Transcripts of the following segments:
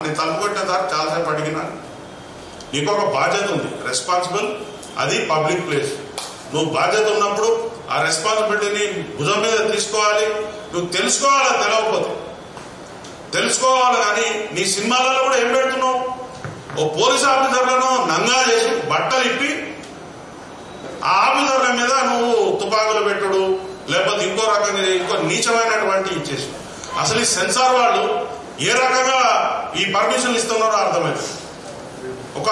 నేను తలుపుకొట్టిన సార్ చాలాసేపు అడిగినా, నీకు ఒక బాధ్యత ఉంది, రెస్పాన్సిబుల్, అది పబ్లిక్ ప్లేస్. నువ్వు బాధ్యత ఉన్నప్పుడు ఆ రెస్పాన్సిబిలిటీని భుజం మీద తీసుకోవాలి. నువ్వు తెలుసుకోవాలి, తెలవకపోతే తెలుసుకోవాలి. కానీ నీ సినిమాలలో కూడా ఏం పెడుతున్నావు? ఓ పోలీస్ ఆఫీసర్లను నంగా చేసి బట్టలు ఇప్పి ఆ ఆఫీసర్ల మీద నువ్వు తుపాకులు పెట్టుడు, లేకపోతే ఇంకో రకంగా ఇంకో నీచమైనటువంటి ఇచ్చేసి. అసలు ఈ సెన్సార్ వాళ్ళు ఏ రకంగా ఈ పర్మిషన్లు ఇస్తున్నారో అర్థమైంది. ఒక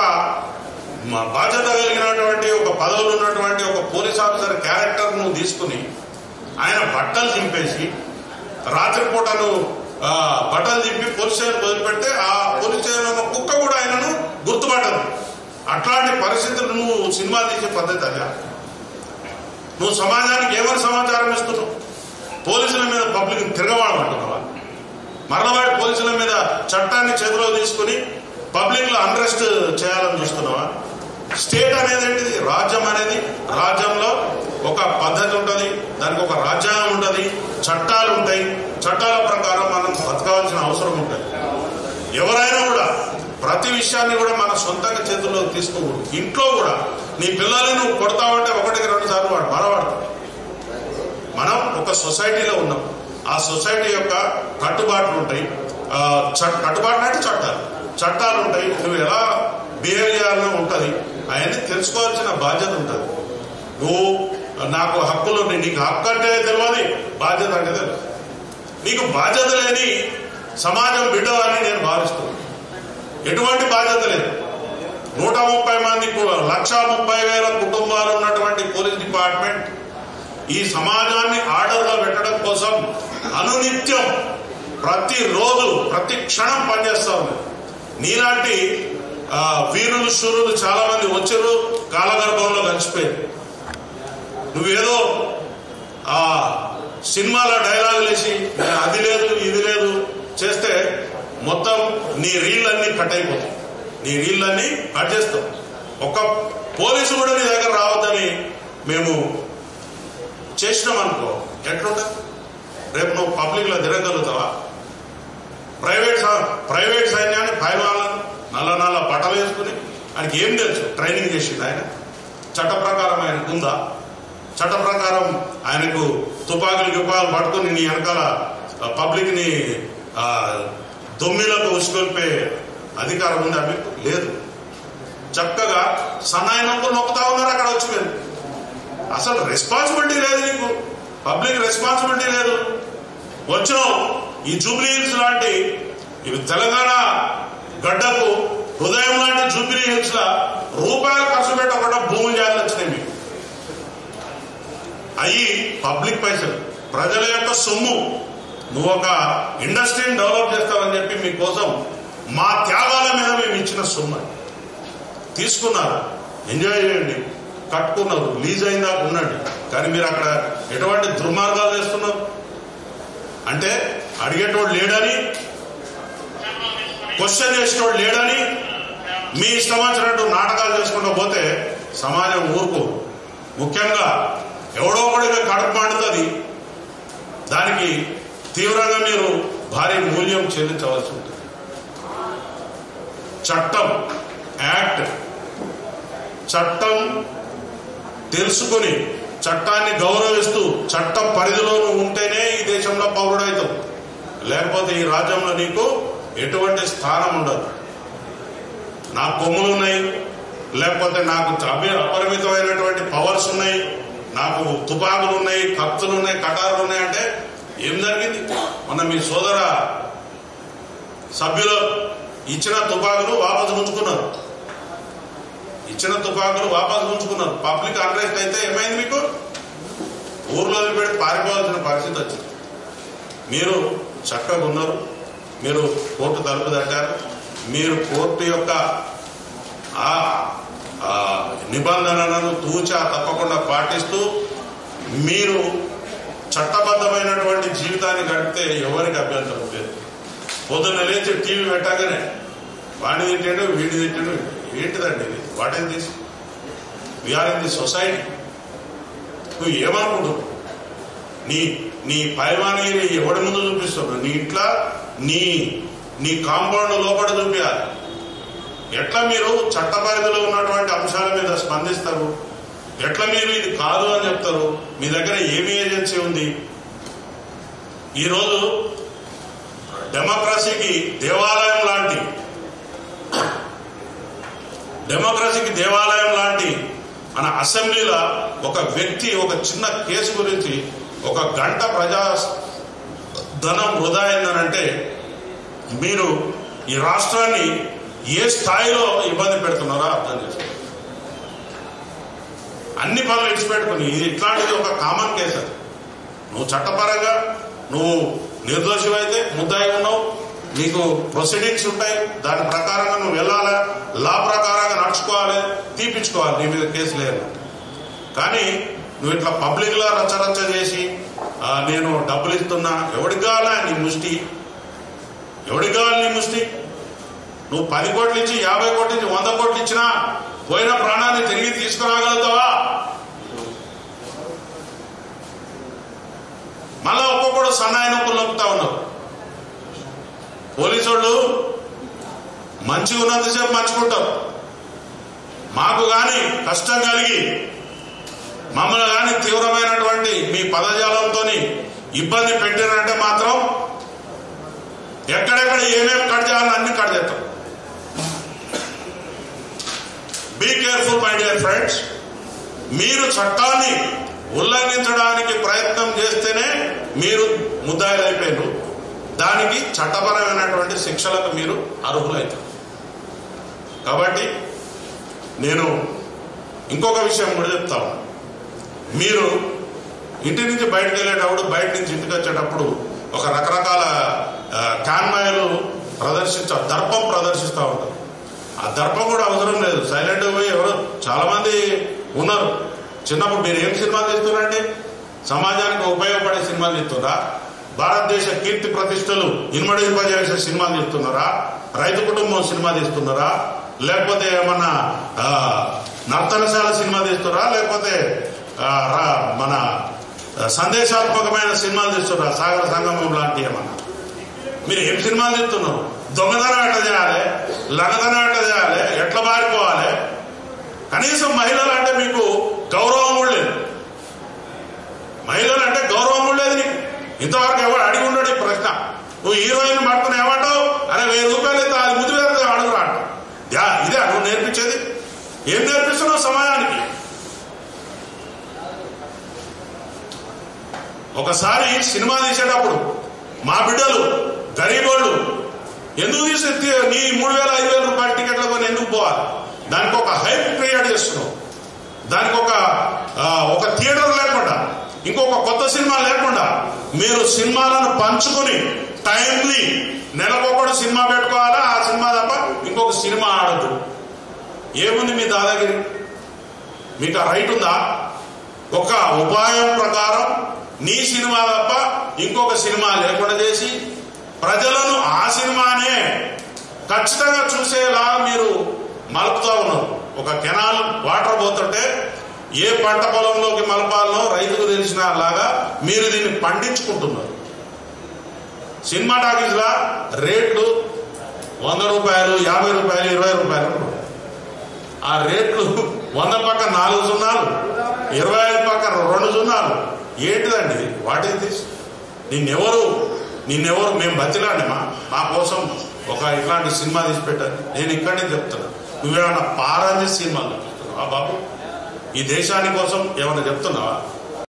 బాధ్యత కలిగినటువంటి ఒక పదవులు ఉన్నటువంటి ఒక పోలీస్ ఆఫీసర్ క్యారెక్టర్ ను తీసుకుని ఆయన బట్టలు దింపేసి రాత్రిపూట నువ్వు బట్టలు దింపి పోలీస్ స్టేషన్ వదిలిపెడితే ఆ పోలీస్ స్టేషన్ ఉన్న కుక్క కూడా ఆయనను గుర్తుపట్టదు. అట్లాంటి పరిస్థితులు నువ్వు సినిమా తీసే పద్ధతి అదా? నువ్వు సమాజానికి ఏమని సమాచారం ఇస్తున్నావు? పోలీసుల మీద పబ్లిక్ తిరగవాడమంటున్నావా? మరలవాడి పోలీసుల మీద చట్టాన్ని చేతిలో తీసుకుని పబ్లిక్ లో అన్రెస్ట్ చేయాలని చూస్తున్నావా? స్టేట్ అనేది ఏంటిది? రాజ్యం అనేది, రాజ్యంలో ఒక పద్ధతి ఉంటుంది, దానికి ఒక రాజ్యాంగం ఉంటుంది, చట్టాలు ఉంటాయి. చట్టాల ప్రకారం మనం బతకాల్సిన అవసరం ఉంటుంది. ఎవరైనా కూడా ప్రతి విషయాన్ని కూడా మన సొంతంగా చేతుల్లో తీసుకోకూడదు. ఇంట్లో కూడా నీ పిల్లల్ని నువ్వు కొడతావంటే 1-2 సార్లు వాడు బాధపడతాడు. మనం ఒక సొసైటీలో ఉన్నాం. ఆ సొసైటీ యొక్క కట్టుబాట్లు ఉంటాయి. కట్టుబాట్లు అంటే చట్టాలు ఉంటాయి. నువ్వు ఎలా బిహేవ్ చేయాలో ఉంటుంది. అవన్నీ తెలుసుకోవాల్సిన బాధ్యత ఉంటుంది. నువ్వు నాకు హక్కులు, నీకు హక్కు అంటే తెలియదు, బాధ్యత అంటే తెలియదు. నీకు బాధ్యత లేని సమాజం బిడ్డ అని నేను భావిస్తున్నాను. ఎటువంటి బాధ్యత లేదు. 130 మంది 1,30,000 కుటుంబాలు ఉన్నటువంటి పోలీస్ డిపార్ట్మెంట్ ఈ సమాజాన్ని ఆర్డర్లో పెట్టడం కోసం అనునిత్యం ప్రతిరోజు ప్రతి క్షణం పనిచేస్తా ఉంది. నీలాంటి వీరులు శూరులు చాలా మంది వచ్చారు, కాలగర్భంలో కలిసిపోయారు. నువ్వేదో ఆ సినిమాలో డైలాగులు వేసి అది లేదు ఇది లేదు చేస్తే మొత్తం నీ రీళ్ళన్నీ కట్ అయిపోతాయి. నీ రీళ్ళన్నీ కట్ చేస్తాం. ఒక పోలీసు కూడా నీ దగ్గర రావద్దని మేము చేసినాం అనుకో, ఎట్లుంటా? రేపు నువ్వు పబ్లిక్ లో తిరగలుగుతావా? ప్రైవేట్ సైన్యాన్ని పైవాళ్ళను నల్ల బట్టలు వేసుకుని ఆయనకి ఏం తెలుసు? ట్రైనింగ్ చేసింది ఆయన. చట్ట ప్రకారం ఆయనకు ఉందా? చట్ట ప్రకారం ఆయనకు తుపాకులు పట్టుకుని నీ వెనకాల పబ్లిక్ ని దొమ్మిలకు ఉసుకొల్పే అధికారం ఉందా మీకు? లేదు. చక్కగా సన్నాయినంపులు నొక్కుతా ఉన్నారు అక్కడ వచ్చి. మీరు అసలు రెస్పాన్సిబిలిటీ లేదు నీకు, పబ్లిక్ రెస్పాన్సిబిలిటీ లేదు. వచ్చినావు ఈ జూబ్లీ హిల్స్ లాంటి ఇవి తెలంగాణ గడ్డకు హృదయం లాంటి జూబ్లీ హిల్స్ లా రూపాయలు ఖర్చు పెట్టకుండా భూములు జాగ్రత్త వచ్చినాయి మీకు. అయ్యి పబ్లిక్ పైసలు, ప్రజల యొక్క సొమ్ము. నువ్వు ఒక ఇండస్ట్రీని డెవలప్ చేస్తావని చెప్పి మీకోసం మా త్యాగాల మీద మేము ఇచ్చిన సొమ్ము తీసుకున్నారు. ఎంజాయ్ చేయండి, కట్టుకున్నారు, రిలీజ్ అయిందా ఉండండి. కానీ మీరు అక్కడ ఎటువంటి దుర్మార్గాలు చేస్తున్నారు అంటే అడిగేటోడు లేడని, క్వశ్చన్ చేసేటోడు లేడని మీ ఇష్టం వచ్చినట్టు నాటకాలు చేసుకుంటూ పోతే సమాజం ఊరుకో. ముఖ్యంగా ఎవడో ఒకడిగా కడుపు మండుతుంది. దానికి తీవ్రంగా మీరు భారీ మూల్యం చెల్లించవలసి ఉంటుంది. చట్టం, యాక్ట్, చట్టం తెలుసుకుని చట్టాన్ని గౌరవిస్తూ చట్ట పరిధిలో నువ్వు ఉంటేనే ఈ దేశంలో పౌరుడవుతావు. లేకపోతే ఈ రాజ్యంలో నీకు ఎటువంటి స్థానం ఉండదు. నాకు కొమ్ములు ఉన్నాయి, లేకపోతే నాకు అపరిమితమైనటువంటి పవర్స్ ఉన్నాయి, నాకు తుపాకులు ఉన్నాయి, కత్తులు ఉన్నాయి, కటారులు ఉన్నాయి అంటే ఏం జరిగింది? మొన్న మీ సోదర సభ్యులు ఇచ్చిన తుపాకులు వాపసు ఉంచుకున్నారు. పబ్లిక్ అన్రెస్ట్ అయితే ఏమైంది? మీకు ఊర్లో పెట్టి పారిపోవాల్సిన పరిస్థితి వచ్చింది. మీరు చక్కగా ఉన్నారు, మీరు కోర్టు తలుపు తట్టారు. మీరు కోర్టు యొక్క నిబంధనలను తూచా తప్పకుండా పాటిస్తూ మీరు చట్టబద్ధమైనటువంటి జీవితాన్ని గడిపితే ఎవరికి అభ్యంతరం లేదు. పొద్దున్న లేచి టీవీ పెట్టగానే వాడిని తింటాడు, వీడిని తింటాడు. ఏంటిదండి ఇది? What is this? We are in the society. నువ్వు ఏమనుకుంటున్నావు? నీ పైవాని ఎవడి ముందు చూపిస్తున్నావు? నీ ఇంట్లో నీ కాంపౌండ్ లోపల చూపించాలి. ఎట్లా మీరు చట్ట పరిధిలో ఉన్నటువంటి అంశాల మీద స్పందిస్తారు? ఎట్లా మీరు ఇది కాదు అని చెప్తారు? మీ దగ్గర ఏమి ఏజెన్సీ ఉంది? ఈరోజు డెమోక్రసీకి దేవాలయం లాంటి మన అసెంబ్లీలో ఒక వ్యక్తి ఒక చిన్న కేసు గురించి 1 గంట ప్రజా ధనం వృధా అయిందనంటే మీరు ఈ రాష్ట్రాన్ని ఏ స్థాయిలో ఇబ్బంది పెడుతున్నారో అర్థం చేసుకోండి. అన్ని పనులు ఇడిచిపెట్టుకుని ఇది ఇట్లాంటిది ఒక కామన్ కేసు. అది నువ్వు చట్టపరంగా నువ్వు నిర్దోషమైతే ముద్దాయి ఉన్నావు, నీకు ప్రొసీడింగ్స్ ఉంటాయి, దాని ప్రకారంగా నువ్వు వెళ్ళాలి, లా ప్రకారంగా నడుచుకోవాలి, తీపించుకోవాలి, నీ మీద కేసు లేదు. కానీ నువ్వు ఇట్లా పబ్లిక్లో రచ్చరచ్చ చేసి నేను డబ్బులు ఇస్తున్నా, ఎవడికి కావాలా నీ ముష్టి? ఎవడికి కావాలి నీ ముష్టి? నువ్వు 10 కోట్లు ఇచ్చి 50 కోట్లు ఇచ్చి 100 కోట్లు ఇచ్చినా పోయిన ప్రాణాన్ని తిరిగి తీసుకురాగలుగుతావా? మళ్ళా ఒక్కొక్కడు సన్నాయి నొప్పులు నొప్పుతా ఉన్నారు. పోలీసు వాళ్ళు మంచిగా ఉన్నంతసేపు మంచుకుంటారు. మాకు కానీ కష్టం కలిగి మమ్మల్ని కానీ తీవ్రమైనటువంటి మీ పదజాలంతో ఇబ్బంది పెట్టారంటే మాత్రం ఎక్కడెక్కడ ఏమేమి కట్ చేయాలని అన్ని కట్ చేస్తాం. Be careful my dear friends. మీరు చట్టాన్ని ఉల్లంఘించడానికి ప్రయత్నం చేస్తేనే మీరు ముద్దాయిలు అయిపోయారు. దానికి చట్టపరమైనటువంటి శిక్షలకు మీరు అర్హులవుతారు. కాబట్టి నేను ఇంకొక విషయం కూడా చెప్తాను. మీరు ఇంటి నుంచి బయటకు వెళ్ళేటప్పుడు, బయట నుంచి ఇంటికి వచ్చేటప్పుడు ఒక రకరకాల కాన్వాయ్లు దర్పం ప్రదర్శిస్తూ ఉంటారు. ఆ దర్పం కూడా అవసరం లేదు, సైలెంట్ పోయి ఎవరు చాలా మంది ఉన్నారు. చిన్నప్పుడు మీరు ఏం సినిమాలు తీస్తున్నారండి? సమాజానికి ఉపయోగపడే సినిమాలు తీస్తున్నారా? భారతదేశ కీర్తి ప్రతిష్టలు ఇన్మడింపజేసే సినిమాలు తీస్తున్నారా? రైతు కుటుంబం సినిమా తీస్తున్నారా? లేకపోతే ఏమన్నా నర్తనశాల సినిమా తీస్తున్నారా? లేకపోతే మన సందేశాత్మకమైన సినిమాలు తీస్తున్నారా? సాగర సంగమం లాంటి ఏమన్నా? మీరు ఏం సినిమాలు తీస్తున్నారు? దొంగతనం ఎట్లా చేయాలి, లంగతనం ఎట్లా చేయాలి, ఎట్లా మారిపోవాలి? కనీసం మహిళలు అంటే మీకు గౌరవం కూడా లేదు. మహిళలు అంటే గౌరవం కూడా లేదు నీకు. ఇంతవరకు ఎవరు అడిగి ఉండడు ఈ ప్రశ్న. నువ్వు హీరోయిన్ పట్టుకుని ఏమంటావు? అరే 1000 రూపాయలు అయితే అది ముద్దు వేరే అడుగురా అంట. ఇదే నువ్వు నేర్పించేది? ఏం నేర్పిస్తున్నావు సమాజానికి? ఒకసారి సినిమా తీసేటప్పుడు మా బిడ్డలు గరీబోళ్ళు ఎందుకు తీసే నీ 3000-5000 రూపాయల టికెట్ల కొని ఎందుకు పోవాలి? దానికి ఒక హైప్ క్రియేట్ చేస్తున్నావు. దానికి ఒక థియేటర్ లేకుండా, ఇంకొక కొత్త సినిమా లేకుండా మీరు సినిమాలను పంచుకొని టైమ్లీ నెలకొకటి సినిమా పెట్టుకోవాలా. ఆ సినిమా తప్ప ఇంకొక సినిమా ఆడద్దు. ఏముంది మీ దాదాగిరి? మీకు ఆ రైట్ ఉందా? ఒక ఉపాయం ప్రకారం నీ సినిమా తప్ప ఇంకొక సినిమా లేకుండా చేసి ప్రజలను ఆ సినిమానే ఖచ్చితంగా చూసేలా మీరు మలుపుతా ఉన్నారు. ఒక కెనాల్ వాటర్ పోతుంటే ఏ పంట పొలంలోకి మలపాలనో రైతుకు తెలిసిన లాగా మీరు దీన్ని పండించుకుంటున్నారు. సినిమా టాకీస్లా రేట్లు 100 రూపాయలు, 50 రూపాయలు, 20 రూపాయలు. ఆ రేట్లు 100 పక్కన 4 సున్నాలు, 25 పక్కన 2 సున్నాలు. ఏంటిదండి? What is this? నిన్నెవరు మేము బతిలాండి మా కోసం ఒక ఇట్లాంటి సినిమా తీసి పెట్టారు. నేను ఇక్కడే చెప్తున్నా, నువ్వేమన్నా పారాంజీ సినిమాలు చెప్తున్నావా బాబు? ఈ దేశాని కోసం ఏమన్నా చెప్తున్నావా?